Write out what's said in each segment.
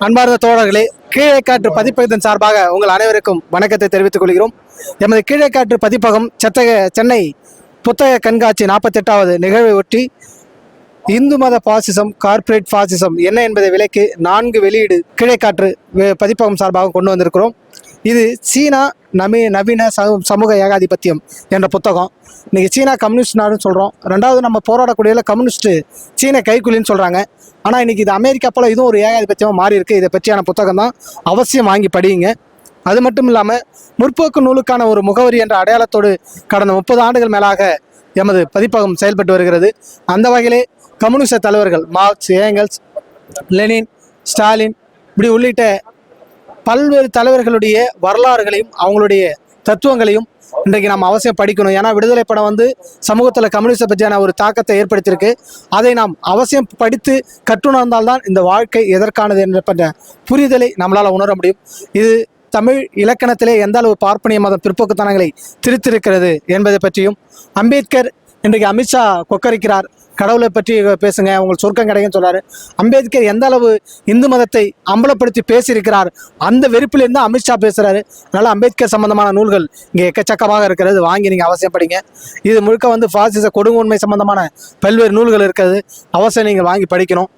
அன்பார்ந்த தோழர்களே, கீழேக்காற்று பதிப்பகத்தின் சார்பாக உங்கள் அனைவருக்கும் வணக்கத்தை தெரிவித்துக் கொள்கிறோம். எமது கீழேக்காற்று பதிப்பகம் சென்னை புத்தக கண்காட்சி 48வது நிகழ்வை ஒட்டி இந்து மத பாசிசம், கார்ப்பரேட் பாசிசம் என்ன என்பதை விலைக்கு 4 வெளியீடு கீழேக்காற்று பதிப்பகம் சார்பாக கொண்டு வந்திருக்கிறோம். இது சீனா நவீன சமூக ஏகாதிபத்தியம் என்ற புத்தகம். இன்னைக்கு சீனா கம்யூனிஸ்ட் நாடுன்னு சொல்கிறோம். ரெண்டாவது நம்ம போராடக்கூடிய கம்யூனிஸ்ட் சீன கைக்குலின்னு சொல்கிறாங்க. ஆனால் இன்றைக்கி இது அமெரிக்கா போல் இதுவும் ஒரு ஏகாதிபத்தியமாக மாறி இருக்குது. இதை பற்றியான புத்தகம் தான், அவசியம் வாங்கி படியுங்க. அது மட்டும் இல்லாமல் முற்போக்கு நூலுக்கான ஒரு முகவரி என்ற அடையாளத்தோடு கடந்த 30 ஆண்டுகள் மேலாக எமது பதிப்பகம் செயல்பட்டு வருகிறது. அந்த வகையிலே கம்யூனிஸ்ட தலைவர்கள் மார்க்ஸ், ஏங்கல்ஸ், லெனின், ஸ்டாலின் இப்படி உள்ளிட்ட பல்வேறு தலைவர்களுடைய வரலாறுகளையும் அவங்களுடைய தத்துவங்களையும் இன்றைக்கு நாம் அவசியம் படிக்கணும். ஏன்னா விடுதலை படம் சமூகத்தில் கம்யூனிஸ்ட பற்றியான ஒரு தாக்கத்தை ஏற்படுத்தியிருக்கு. அதை நாம் அவசியம் படித்து கற்றுணர்ந்தால்தான் இந்த வாழ்க்கை எதற்கானது என்ற புரிதலை நம்மளால் உணர முடியும். இது தமிழ் இலக்கணத்திலே எந்த அளவு பார்ப்பனிய மதம் பிற்போக்குத்தனங்களை திரித்திருக்கிறது என்பதை பற்றியும், அம்பேத்கர் இன்றைக்கு அமித்ஷா கொக்கரிக்கிறார், கடவுளை பற்றி பேசுங்க உங்களுக்கு சொர்க்கம் கிடைக்குன்னு சொல்றாரு. அம்பேத்கர் எந்த அளவு இந்து மதத்தை அம்பலப்படுத்தி பேசியிருக்கிறார், அந்த வெறுப்பிலிருந்து அமித்ஷா பேசுறாரு. அதனால அம்பேத்கர் சம்பந்தமான நூல்கள் இங்கே எக்கச்சக்கமாக இருக்கிறது, வாங்கி நீங்கள் அவசியம் படிங்க. இது முழுக்க பாசிச கொடுங்கோன்மை சம்பந்தமான பல்வேறு நூல்கள் இருக்கிறது, அவசியம் நீங்கள் வாங்கி படிக்கணும்.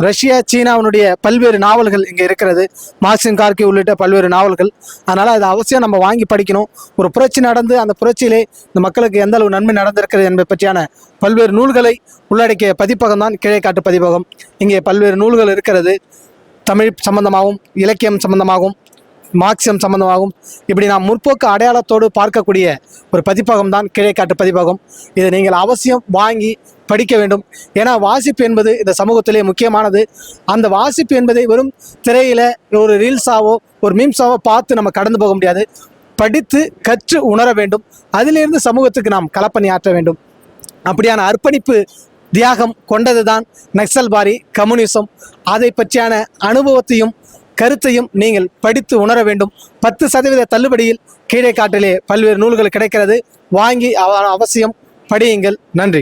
ரஷ்யா, சீனாவினுடைய பல்வேறு நாவல்கள் இங்கே இருக்கிறது, மார்க்சின் கார்கி உள்ளிட்ட பல்வேறு நாவல்கள். அதனால் அது அவசியம் நம்ம வாங்கி படிக்கணும். ஒரு புரட்சி நடந்து அந்த புரட்சியிலே இந்த மக்களுக்கு எந்த அளவு நன்மை நடந்திருக்கிறது என்பதை பற்றியான பல்வேறு நூல்களை உள்ளடக்கிய பதிப்பகம் தான் கீழேக்காற்று பதிப்பகம். இங்கே பல்வேறு நூல்கள் இருக்கிறது, தமிழ் சம்பந்தமாகவும் இலக்கியம் சம்பந்தமாகவும் மார்க்சியம் சம்பந்தமாகவும் இப்படி நாம் முற்போக்கு அடையாளத்தோடு பார்க்கக்கூடிய ஒரு பதிப்பகம் தான் கீழேக்காற்று பதிப்பகம். இதை நீங்கள் அவசியம் வாங்கி படிக்க வேண்டும். ஏன்னா வாசிப்பு என்பது இந்த சமூகத்திலே முக்கியமானது. அந்த வாசிப்பு என்பதை வெறும் திரையில் ஒரு ரீல்ஸாவோ ஒரு மீம்ஸாவோ பார்த்து நம்ம கடந்து போக முடியாது. படித்து கற்று உணர வேண்டும். அதிலிருந்து சமூகத்துக்கு நாம் களப்பணி ஆற்ற வேண்டும். அப்படியான அர்ப்பணிப்பு தியாகம் கொண்டது தான் நக்சல்பாரி கம்யூனிசம். அதை பற்றியான அனுபவத்தையும் கருத்தையும் நீங்கள் படித்து உணர வேண்டும். 10% தள்ளுபடியில் கீழேக்காற்றிலே பல்வேறு நூல்கள் கிடைக்கிறது, வாங்கி அவசியம் படியுங்கள். நன்றி.